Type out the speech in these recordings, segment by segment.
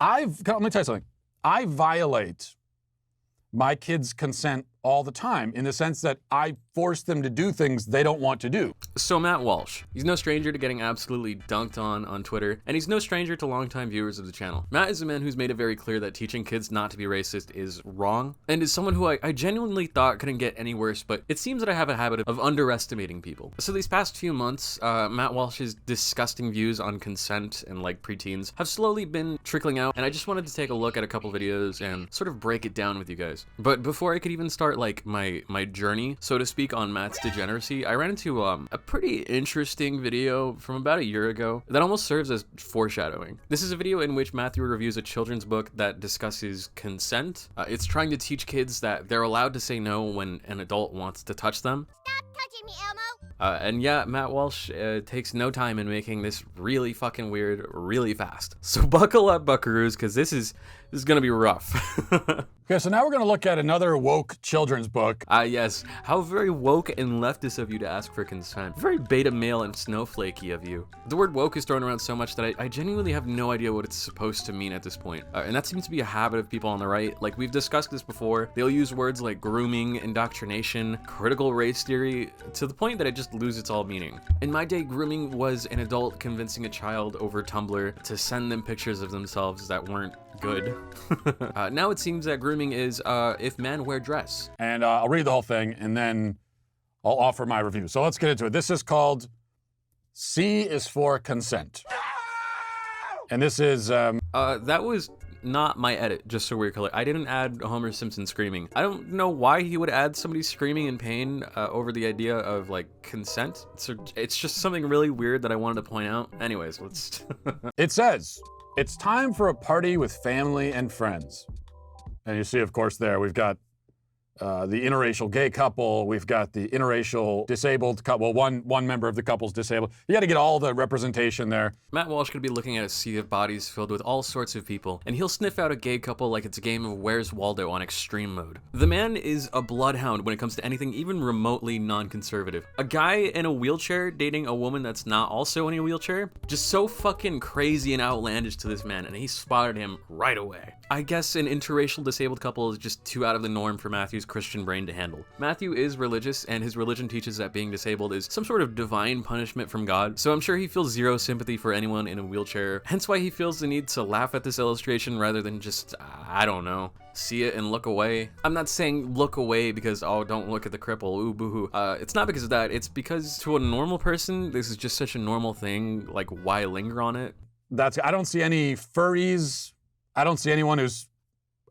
Let me tell you something. I violate my kids' consent all the time, in the sense that I force them to do things they don't want to do. So Matt Walsh, he's no stranger to getting absolutely dunked on Twitter, and he's no stranger to longtime viewers of the channel. Matt is a man who's made it very clear that teaching kids not to be racist is wrong, and is someone who I genuinely thought couldn't get any worse, but it seems that I have a habit of underestimating people. So these past few months, Matt Walsh's disgusting views on consent and like preteens have slowly been trickling out, and I just wanted to take a look at a couple videos and sort of break it down with you guys. But before I could even start like my journey, so to speak, on Matt's degeneracy, I ran into a pretty interesting video from about a year ago that almost serves as foreshadowing. This is a video in which Matthew reviews a children's book that discusses consent. It's trying to teach kids that they're allowed to say no when an adult wants to touch them. Stop touching me, Elmo! And yeah, Matt Walsh takes no time in making this really fucking weird really fast. So buckle up, buckaroos, because this is gonna be rough. Okay, so now we're gonna look at another woke children's book. Yes, how very woke and leftist of you to ask for consent. Very beta male and snowflakey of you. The word woke is thrown around so much that I genuinely have no idea what it's supposed to mean at this point. And that seems to be a habit of people on the right. Like, we've discussed this before. They'll use words like grooming, indoctrination, critical race theory, to the point that it just loses all meaning. In my day, grooming was an adult convincing a child over Tumblr to send them pictures of themselves that weren't good. Now it seems that grooming is if men wear dress. And I'll read the whole thing, and then I'll offer my review. So let's get into it. This is called C is for Consent. And this is... that was not my edit, just so we're clear. I didn't add Homer Simpson screaming. I don't know why he would add somebody screaming in pain over the idea of like consent. So it's just something really weird that I wanted to point out. Anyways, let's... It says, it's time for a party with family and friends. And you see, of course, there we've got the interracial gay couple. We've got the interracial disabled couple. Well, one member of the couple's disabled. You got to get all the representation there. Matt Walsh could be looking at a sea of bodies filled with all sorts of people, and he'll sniff out a gay couple like it's a game of Where's Waldo on extreme mode. The man is a bloodhound when it comes to anything even remotely non-conservative. A guy in a wheelchair dating a woman that's not also in a wheelchair? Just so fucking crazy and outlandish to this man, and he spotted him right away. I guess an interracial disabled couple is just too out of the norm for Matthew's Christian brain to handle. Matthew is religious, and his religion teaches that being disabled is some sort of divine punishment from God, so I'm sure he feels zero sympathy for anyone in a wheelchair, hence why he feels the need to laugh at this illustration rather than just, I don't know, see it and look away. I'm not saying look away because, oh, don't look at the cripple, ooh, boo-hoo. It's not because of that, it's because to a normal person, this is just such a normal thing, like, why linger on it? I don't see any furries. I don't see anyone who's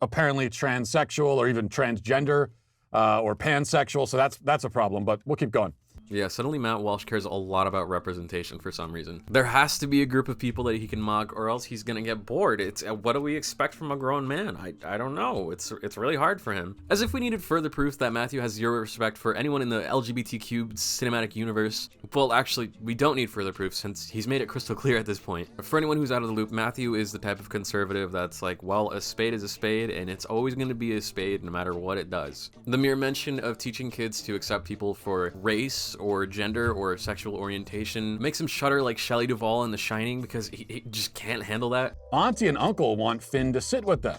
apparently transsexual or even transgender or pansexual, so that's a problem, but we'll keep going. Yeah, suddenly Matt Walsh cares a lot about representation for some reason. There has to be a group of people that he can mock, or else he's gonna get bored. It's what do we expect from a grown man? I don't know. It's really hard for him. As if we needed further proof that Matthew has zero respect for anyone in the LGBTQ cinematic universe. Well, actually, we don't need further proof since he's made it crystal clear at this point. For anyone who's out of the loop, Matthew is the type of conservative that's like, well, a spade is a spade, and it's always gonna be a spade no matter what it does. The mere mention of teaching kids to accept people for race or gender or sexual orientation makes him shudder like Shelley Duvall in The Shining because he just can't handle that. Auntie and uncle want Finn to sit with them.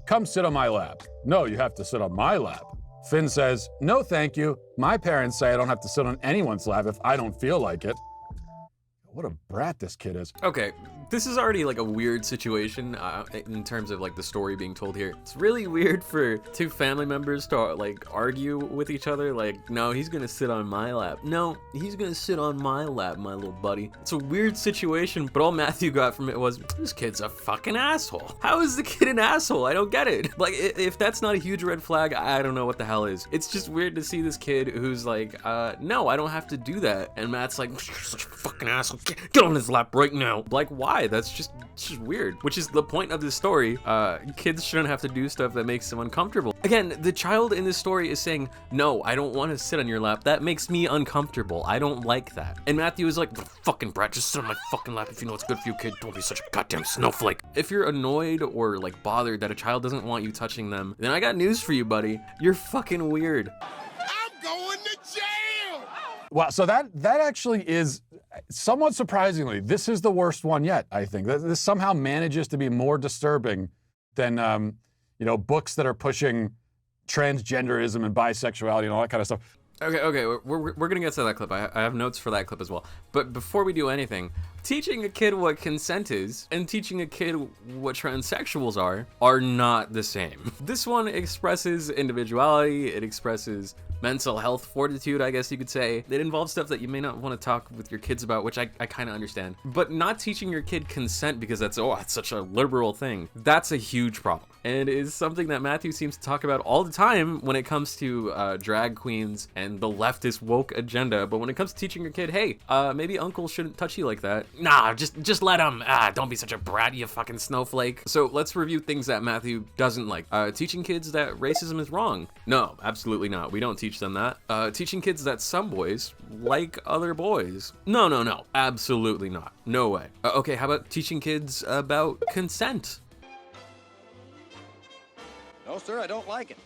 Come sit on my lap. No, you have to sit on my lap. Finn says, no thank you. My parents say I don't have to sit on anyone's lap if I don't feel like it. What a brat this kid is. Okay, this is already like a weird situation in terms of like the story being told here. It's really weird for two family members to like argue with each other. Like, no, he's gonna sit on my lap. No, he's gonna sit on my lap, my little buddy. It's a weird situation, but all Matthew got from it was, this kid's a fucking asshole. How is the kid an asshole? I don't get it. Like, if that's not a huge red flag, I don't know what the hell is. It's just weird to see this kid who's like, no, I don't have to do that. And Matt's like, you're such a fucking asshole. Get on his lap right now. Like, why? That's just weird. Which is the point of this story. Kids shouldn't have to do stuff that makes them uncomfortable. Again, the child in this story is saying, no, I don't want to sit on your lap. That makes me uncomfortable. I don't like that. And Matthew is like, fucking brat, just sit on my fucking lap if you know what's good for you, kid. Don't be such a goddamn snowflake. If you're annoyed or like bothered that a child doesn't want you touching them, then I got news for you, buddy. You're fucking weird. I'm going to jail! Well, so that actually is somewhat surprisingly, this is the worst one yet, I think. This somehow manages to be more disturbing than books that are pushing transgenderism and bisexuality and all that kind of stuff. Okay, we're gonna get to that clip. I have notes for that clip as well. But before we do anything, teaching a kid what consent is and teaching a kid what transsexuals are not the same. This one expresses individuality, it expresses mental health fortitude, I guess you could say. It involves stuff that you may not want to talk with your kids about, which I kind of understand. But not teaching your kid consent because that's such a liberal thing, that's a huge problem. And it is something that Matthew seems to talk about all the time when it comes to drag queens and the leftist woke agenda. But when it comes to teaching your kid, hey, maybe uncle shouldn't touch you like that. Nah, just let him. Don't be such a brat, you fucking snowflake. So let's review things that Matthew doesn't like. Teaching kids that racism is wrong. No, absolutely not. We don't teach them that. Teaching kids that some boys like other boys. No, absolutely not. No way. Okay, how about teaching kids about consent? No, sir, I don't like it.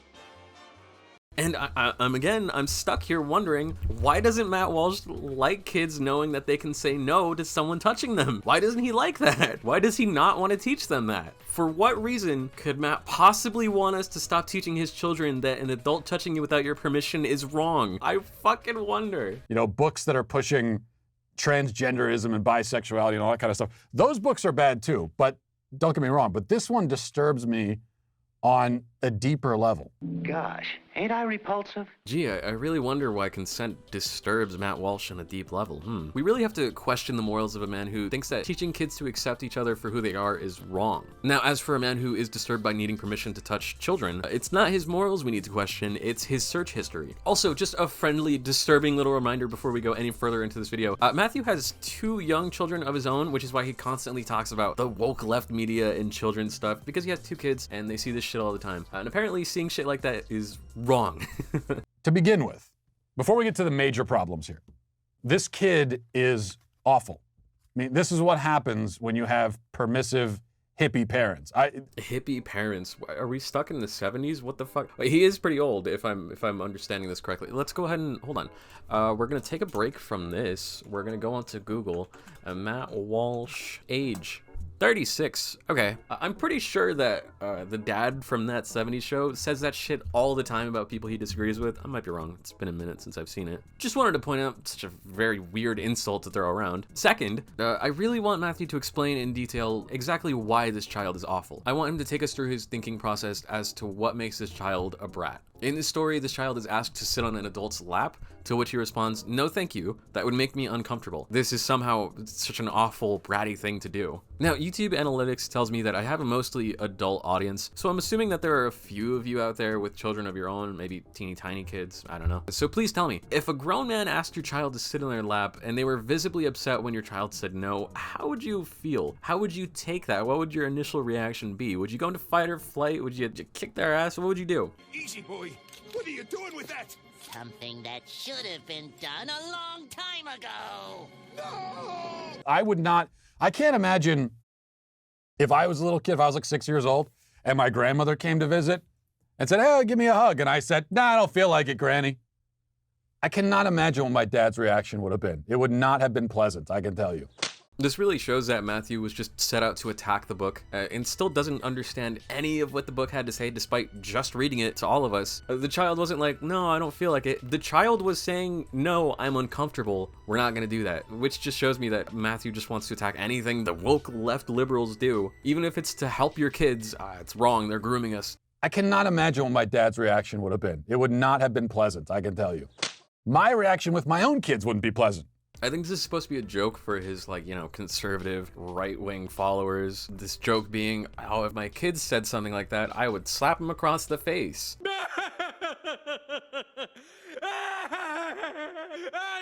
And I'm stuck here wondering, why doesn't Matt Walsh like kids knowing that they can say no to someone touching them? Why doesn't he like that? Why does he not want to teach them that? For what reason could Matt possibly want us to stop teaching his children that an adult touching you without your permission is wrong? I fucking wonder. Books that are pushing transgenderism and bisexuality and all that kind of stuff. Those books are bad too, but don't get me wrong, but this one disturbs me on a deeper level. Gosh, ain't I repulsive? Gee, I really wonder why consent disturbs Matt Walsh on a deep level. We really have to question the morals of a man who thinks that teaching kids to accept each other for who they are is wrong. Now, as for a man who is disturbed by needing permission to touch children, it's not his morals we need to question, it's his search history. Also, just a friendly, disturbing little reminder before we go any further into this video. Matthew has 2 young children of his own, which is why he constantly talks about the woke left media and children's stuff, because he has 2 kids and they see this shit all the time. And apparently seeing shit like that is wrong. To begin with, before we get to the major problems here, this kid is awful. I mean, this is what happens when you have permissive hippie parents. Hippie parents? Are we stuck in the 70s? What the fuck? Wait, he is pretty old, if I'm understanding this correctly. Let's go ahead and hold on. We're gonna take a break from this. We're gonna go onto Google. Matt Walsh, age 36. Okay, I'm pretty sure that the dad from that 70s show says that shit all the time about people he disagrees with. I might be wrong. It's been a minute since I've seen it. Just wanted to point out such a very weird insult to throw around. Second, I really want Matthew to explain in detail exactly why this child is awful. I want him to take us through his thinking process as to what makes this child a brat. In this story, this child is asked to sit on an adult's lap, to which he responds, "No thank you, that would make me uncomfortable." This is somehow such an awful, bratty thing to do. Now, YouTube analytics tells me that I have a mostly adult audience, so I'm assuming that there are a few of you out there with children of your own, maybe teeny tiny kids, I don't know. So please tell me, if a grown man asked your child to sit on their lap and they were visibly upset when your child said no, how would you feel? How would you take that? What would your initial reaction be? Would you go into fight or flight? Would you kick their ass? What would you do? Easy, boy. What are you doing with that? Something that should have been done a long time ago. I can't imagine if I was a little kid, if I was like 6 years old, and my grandmother came to visit and said, "Hey, give me a hug." And I said, "Nah, I don't feel like it, Granny." I cannot imagine what my dad's reaction would have been. It would not have been pleasant, I can tell you. This really shows that Matthew was just set out to attack the book and still doesn't understand any of what the book had to say despite just reading it to all of us. The child wasn't like, "No, I don't feel like it." The child was saying, "No, I'm uncomfortable. We're not gonna do that," which just shows me that Matthew just wants to attack anything the woke left liberals do. Even if it's to help your kids, it's wrong. They're grooming us. I cannot imagine what my dad's reaction would have been. It would not have been pleasant, I can tell you. My reaction with my own kids wouldn't be pleasant. I think this is supposed to be a joke for his, conservative right-wing followers. This joke being, oh, if my kids said something like that, I would slap them across the face.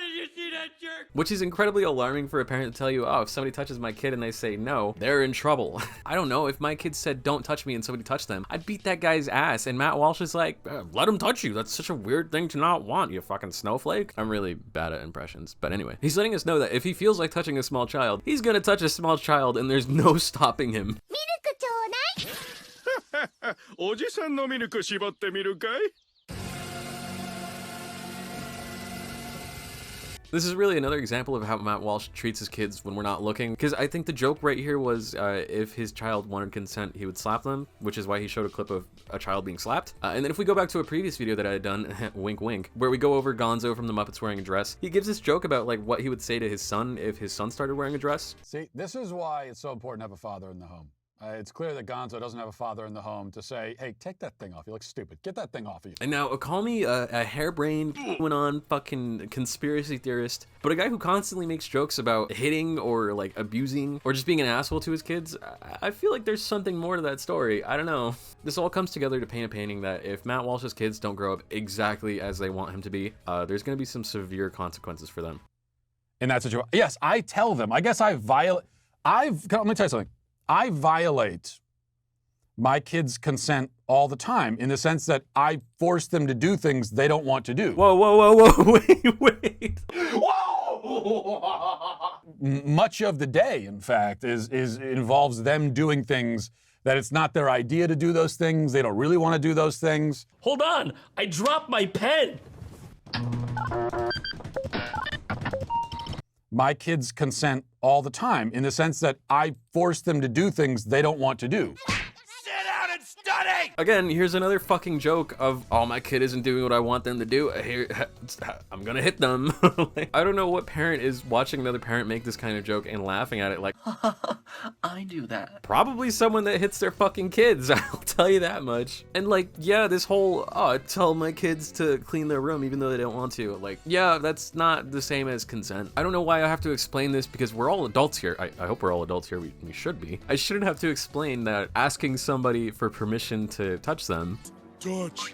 Did you see that jerk? Which is incredibly alarming for a parent to tell you, oh, if somebody touches my kid and they say no, they're in trouble. I don't know, if my kids said don't touch me and somebody touched them, I'd beat that guy's ass. And Matt Walsh is like, let him touch you. That's such a weird thing to not want, you fucking snowflake. I'm really bad at impressions, but anyway. He's letting us know that if he feels like touching a small child, he's gonna touch a small child and there's no stopping him. おじさんのミルク絞ってみるかい? This is really another example of how Matt Walsh treats his kids when we're not looking, because I think the joke right here was if his child wanted consent, he would slap them, which is why he showed a clip of a child being slapped. And then if we go back to a previous video that I had done, wink wink, where we go over Gonzo from the Muppets wearing a dress, he gives this joke about like what he would say to his son if his son started wearing a dress. See, this is why it's so important to have a father in the home. It's clear that Gonzo doesn't have a father in the home to say, hey, take that thing off. You look stupid. Get that thing off of you. And now, call me a harebrained, went on fucking conspiracy theorist, but a guy who constantly makes jokes about hitting or like abusing or just being an asshole to his kids, I feel like there's something more to that story. I don't know. This all comes together to paint a painting that if Matt Walsh's kids don't grow up exactly as they want him to be, there's going to be some severe consequences for them. In that situation, yes, I tell them. I guess let me tell you something. I violate my kids' consent all the time in the sense that I force them to do things they don't want to do. Whoa, whoa, whoa, whoa, wait. Whoa! Much of the day, in fact, involves them doing things that it's not their idea to do those things. They don't really want to do those things. Hold on, I dropped my pen. My kids consent all the time in the sense that I force them to do things they don't want to do. Sit down and study! Again, here's another fucking joke of, oh, my kid isn't doing what I want them to do. Here, I'm gonna hit them. Like, I don't know what parent is watching another parent make this kind of joke and laughing at it like, I do that. probably someone that hits their fucking kids, I'll tell you that much. And like, yeah, this whole, oh, tell my kids to clean their room even though they don't want to. Like, yeah, that's not the same as consent. I don't know why I have to explain this because we're all adults here. I hope we're all adults here. We should be. I shouldn't have to explain that asking somebody for permission to touch them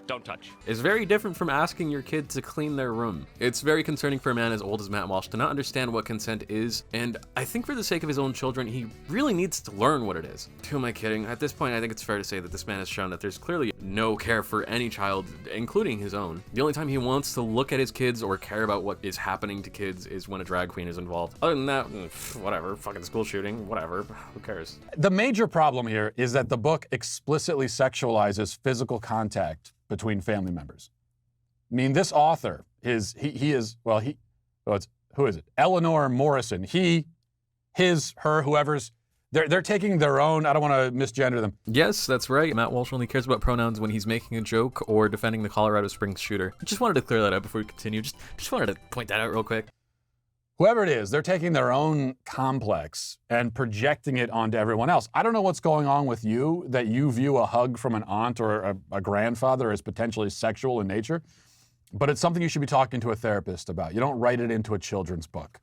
Don't touch. is very different from asking your kid to clean their room. It's very concerning for a man as old as Matt Walsh to not understand what consent is, and I think for the sake of his own children, he really needs to learn what it is. Who am I kidding? At this point, I think it's fair to say that this man has shown that there's clearly no care for any child, including his own. The only time he wants to look at his kids or care about what is happening to kids is when a drag queen is involved. Other than that, whatever, fucking school shooting, whatever, who cares? The major problem here is that the book explicitly sexualizes physical contact between family members. I mean, this author who is it? Eleanor Morrison. He, his, her, whoever's, they're taking their own, I don't want to misgender them. Yes, that's right. Matt Walsh only cares about pronouns when he's making a joke or defending the Colorado Springs shooter. Just wanted to clear that up before we continue. Just wanted to point that out real quick. Whoever it is, they're taking their own complex and projecting it onto everyone else. I don't know what's going on with you, that you view a hug from an aunt or a grandfather as potentially sexual in nature, but it's something you should be talking to a therapist about. You don't write it into a children's book,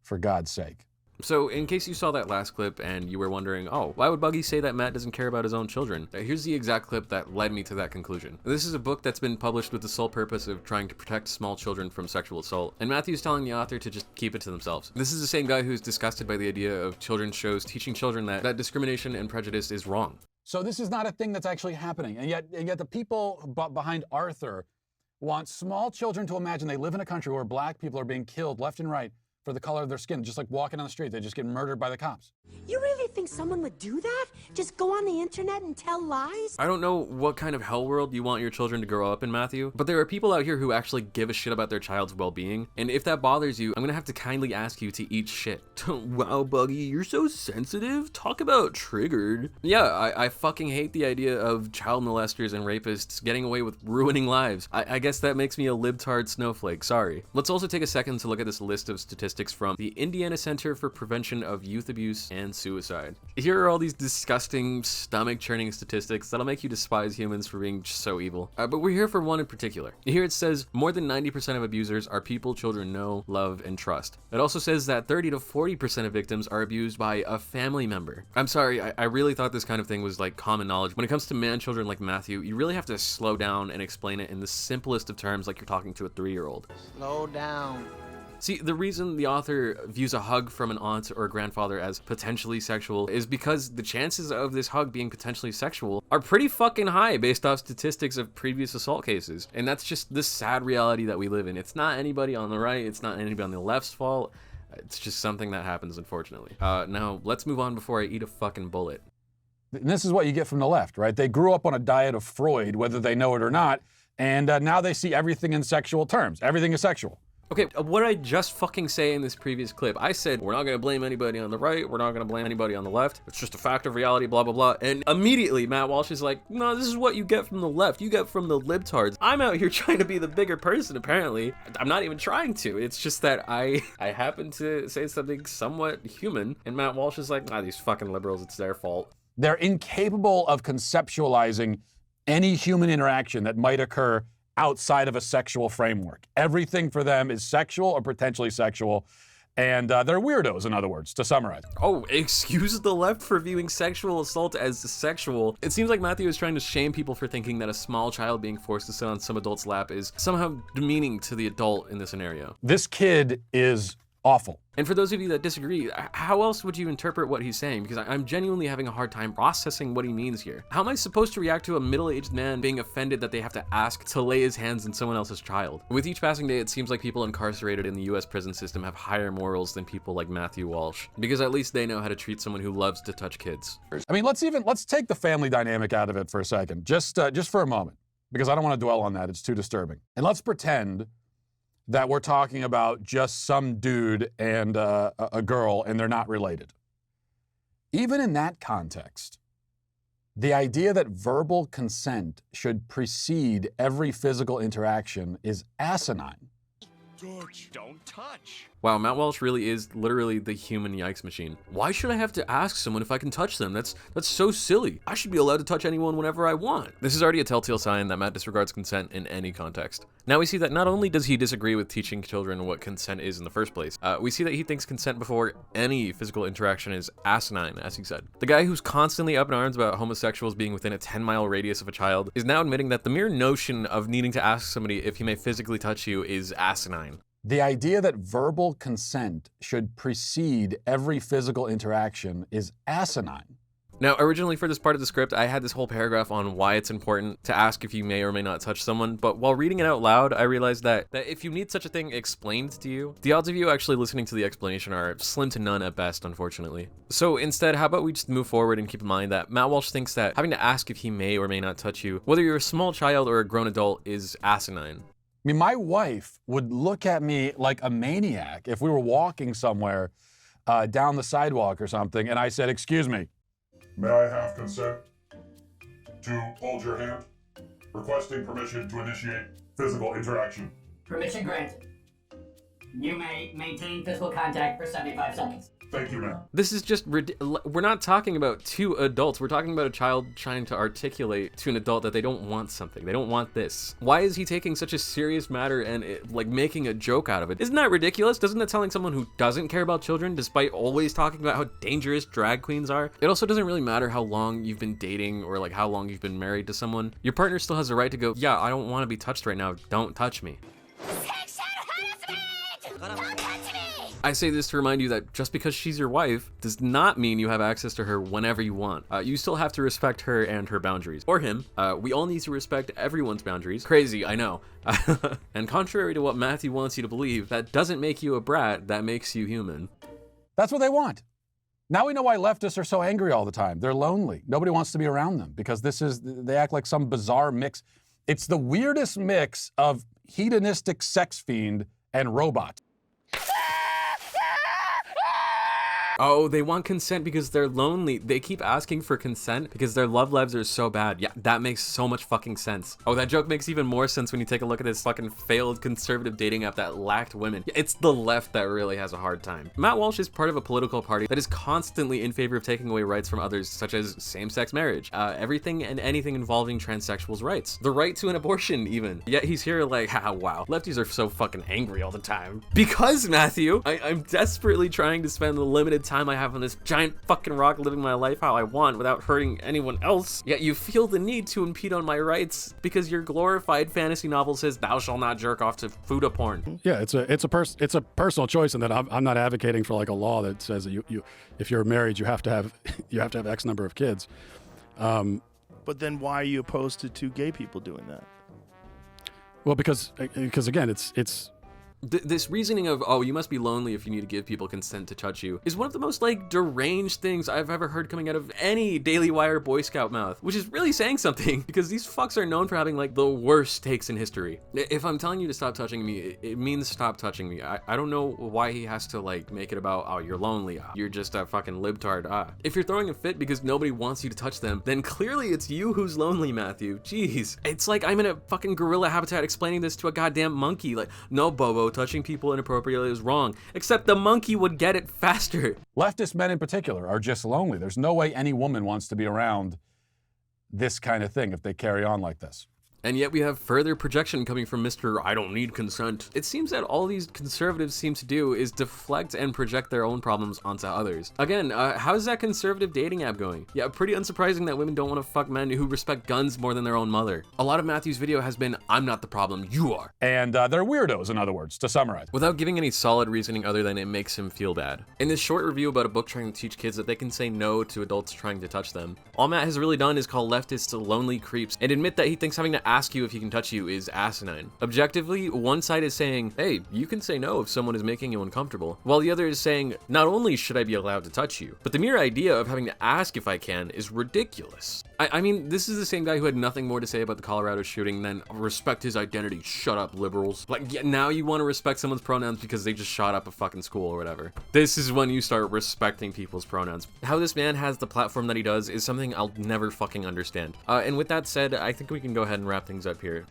for God's sake. So, in case you saw that last clip and you were wondering, oh, why would Buggy say that Matt doesn't care about his own children? Here's the exact clip that led me to that conclusion. This is a book that's been published with the sole purpose of trying to protect small children from sexual assault, and Matthew's telling the author to just keep it to themselves. This is the same guy who's disgusted by the idea of children's shows teaching children that discrimination and prejudice is wrong. So this is not a thing that's actually happening, and yet the people behind Arthur want small children to imagine they live in a country where black people are being killed left and right for the color of their skin, just like walking on the street. They just get murdered by the cops. You really think someone would do that? Just go on the internet and tell lies? I don't know what kind of hell world you want your children to grow up in, Matthew, but there are people out here who actually give a shit about their child's well-being, and if that bothers you, I'm gonna have to kindly ask you to eat shit. Wow, Buggy, you're so sensitive. Talk about triggered. Yeah, I fucking hate the idea of child molesters and rapists getting away with ruining lives. I guess that makes me a libtard snowflake, sorry. Let's also take a second to look at this list of statistics from the Indiana Center for Prevention of Youth Abuse and Suicide. Here are all these disgusting, stomach-churning statistics that'll make you despise humans for being so evil. But we're here for one in particular. Here it says more than 90% of abusers are people children know, love, and trust. It also says that 30 to 40% of victims are abused by a family member. I'm sorry, I really thought this kind of thing was like common knowledge. When it comes to man-children like Matthew, you really have to slow down and explain it in the simplest of terms like you're talking to a 3-year-old. Slow down. See, the reason the author views a hug from an aunt or a grandfather as potentially sexual is because the chances of this hug being potentially sexual are pretty fucking high based off statistics of previous assault cases. And that's just the sad reality that we live in. It's not anybody on the right, it's not anybody on the left's fault. It's just something that happens, unfortunately. Now, let's move on before I eat a fucking bullet. And this is what you get from the left, right? They grew up on a diet of Freud, whether they know it or not, and now they see everything in sexual terms. Everything is sexual. Okay, what did I just fucking say in this previous clip? I said, we're not gonna blame anybody on the right, we're not gonna blame anybody on the left, it's just a fact of reality, blah, blah, blah. And immediately, Matt Walsh is like, no, this is what you get from the left, you get from the libtards. I'm out here trying to be the bigger person, apparently. I'm not even trying to, it's just that I happen to say something somewhat human, and Matt Walsh is like, these fucking liberals, it's their fault. They're incapable of conceptualizing any human interaction that might occur outside of a sexual framework. Everything for them is sexual or potentially sexual, and they're weirdos, in other words, to summarize. Oh, excuse the left for viewing sexual assault as sexual. It seems like Matthew is trying to shame people for thinking that a small child being forced to sit on some adult's lap is somehow demeaning to the adult in this scenario. This kid is awful. And for those of you that disagree, how else would you interpret what he's saying? Because I'm genuinely having a hard time processing what he means here. How am I supposed to react to a middle-aged man being offended that they have to ask to lay his hands on someone else's child? With each passing day, it seems like people incarcerated in the US prison system have higher morals than people like Matthew Walsh, because at least they know how to treat someone who loves to touch kids. I mean, let's take the family dynamic out of it for a second, just for a moment, because I don't want to dwell on that. It's too disturbing. And let's pretend that we're talking about just some dude and a girl and they're not related. Even in that context, the idea that verbal consent should precede every physical interaction is asinine. Don't touch. Wow, Matt Walsh really is literally the human yikes machine. Why should I have to ask someone if I can touch them? That's so silly. I should be allowed to touch anyone whenever I want. This is already a telltale sign that Matt disregards consent in any context. Now we see that not only does he disagree with teaching children what consent is in the first place, we see that he thinks consent before any physical interaction is asinine, as he said. The guy who's constantly up in arms about homosexuals being within a 10-mile radius of a child is now admitting that the mere notion of needing to ask somebody if he may physically touch you is asinine. The idea that verbal consent should precede every physical interaction is asinine. Now, originally for this part of the script, I had this whole paragraph on why it's important to ask if you may or may not touch someone, but while reading it out loud, I realized that if you need such a thing explained to you, the odds of you actually listening to the explanation are slim to none at best, unfortunately. So instead, how about we just move forward and keep in mind that Matt Walsh thinks that having to ask if he may or may not touch you, whether you're a small child or a grown adult, is asinine. I mean, my wife would look at me like a maniac if we were walking somewhere down the sidewalk or something, and I said, "Excuse me, may I have consent to hold your hand? Requesting permission to initiate physical interaction." Permission granted. You may maintain physical contact for 75 seconds. Thank you, ma'am. This is just, we're not talking about two adults. We're talking about a child trying to articulate to an adult that they don't want something. They don't want this. Why is he taking such a serious matter and like making a joke out of it? Isn't that ridiculous? Doesn't that telling someone who doesn't care about children, despite always talking about how dangerous drag queens are? It also doesn't really matter how long you've been dating or like how long you've been married to someone. Your partner still has the right to go, yeah, I don't want to be touched right now. Don't touch me. I say this to remind you that just because she's your wife does not mean you have access to her whenever you want. You still have to respect her and her boundaries. Or him. We all need to respect everyone's boundaries. Crazy, I know. And contrary to what Matthew wants you to believe, that doesn't make you a brat, that makes you human. That's what they want. Now we know why leftists are so angry all the time. They're lonely. Nobody wants to be around them because they act like some bizarre mix. It's the weirdest mix of hedonistic sex fiend and robot. Oh, they want consent because they're lonely. They keep asking for consent because their love lives are so bad. Yeah, that makes so much fucking sense. Oh, that joke makes even more sense when you take a look at this fucking failed conservative dating app that lacked women. It's the left that really has a hard time. Matt Walsh is part of a political party that is constantly in favor of taking away rights from others, such as same-sex marriage, everything and anything involving transsexuals' rights, the right to an abortion even. Yet he's here like, wow, lefties are so fucking angry all the time. Because, Matthew, I'm desperately trying to spend the limited time I have on this giant fucking rock living my life how I want without hurting anyone else, yet you feel the need to impede on my rights because your glorified fantasy novel says thou shalt not jerk off to Fuda porn. Yeah, it's a personal choice, and that I'm not advocating for like a law that says that you if you're married you have to have X number of kids. But then why are you opposed to two gay people doing that? Well, because again, it's This reasoning of, oh, you must be lonely if you need to give people consent to touch you is one of the most like deranged things I've ever heard coming out of any Daily Wire Boy Scout mouth, which is really saying something because these fucks are known for having like the worst takes in history. If I'm telling you to stop touching me, it means stop touching me. I don't know why he has to like make it about, oh, you're lonely, you're just a fucking libtard. If you're throwing a fit because nobody wants you to touch them, then clearly it's you who's lonely, Matthew. Jeez. It's like I'm in a fucking gorilla habitat explaining this to a goddamn monkey. Like, no, Bobo, touching people inappropriately is wrong. Except the monkey would get it faster. Leftist men in particular are just lonely. There's no way any woman wants to be around this kind of thing if they carry on like this. And yet we have further projection coming from Mr. I don't need consent. It seems that all these conservatives seem to do is deflect and project their own problems onto others. Again, how's that conservative dating app going? Yeah, pretty unsurprising that women don't want to fuck men who respect guns more than their own mother. A lot of Matthew's video has been, I'm not the problem, you are. And they're weirdos, in other words, to summarize. Without giving any solid reasoning other than it makes him feel bad. In this short review about a book trying to teach kids that they can say no to adults trying to touch them, all Matt has really done is call leftists lonely creeps and admit that he thinks having to ask you if he can touch you is asinine. Objectively, one side is saying, hey, you can say no if someone is making you uncomfortable, while the other is saying, not only should I be allowed to touch you, but the mere idea of having to ask if I can is ridiculous. I mean, this is the same guy who had nothing more to say about the Colorado shooting than respect his identity, shut up liberals. Like, yeah, now you want to respect someone's pronouns because they just shot up a fucking school or whatever. This is when you start respecting people's pronouns. How this man has the platform that he does is something I'll never fucking understand. And with that said, I think we can go ahead and wrap things up here.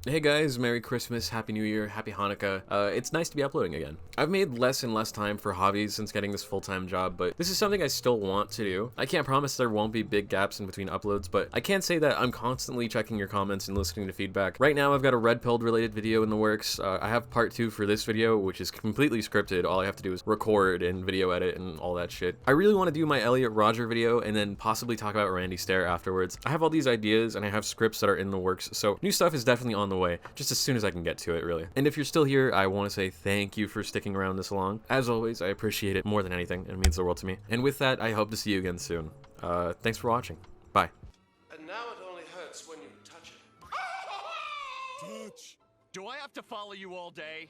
Hey guys, Merry Christmas, Happy New Year, Happy Hanukkah. It's nice to be uploading again. I've made less and less time for hobbies since getting this full-time job, but this is something I still want to do. I can't promise there won't be big gaps in between uploads, but I can say that I'm constantly checking your comments and listening to feedback. Right now, I've got a Red Pilled related video in the works. I have part 2 for this video, which is completely scripted. All I have to do is record and video edit and all that shit. I really want to do my Elliot Rodger video and then possibly talk about Randy Stair afterwards. I have all these ideas and I have scripts that are in the works, so new stuff is definitely on the way, just as soon as I can get to it, really. And if you're still here, I want to say thank you for sticking around this long. As always, I appreciate it more than anything. It means the world to me. And with that, I hope to see you again soon. Thanks for watching. Bye. And now it only hurts when you touch it. Touch! Do I have to follow you all day?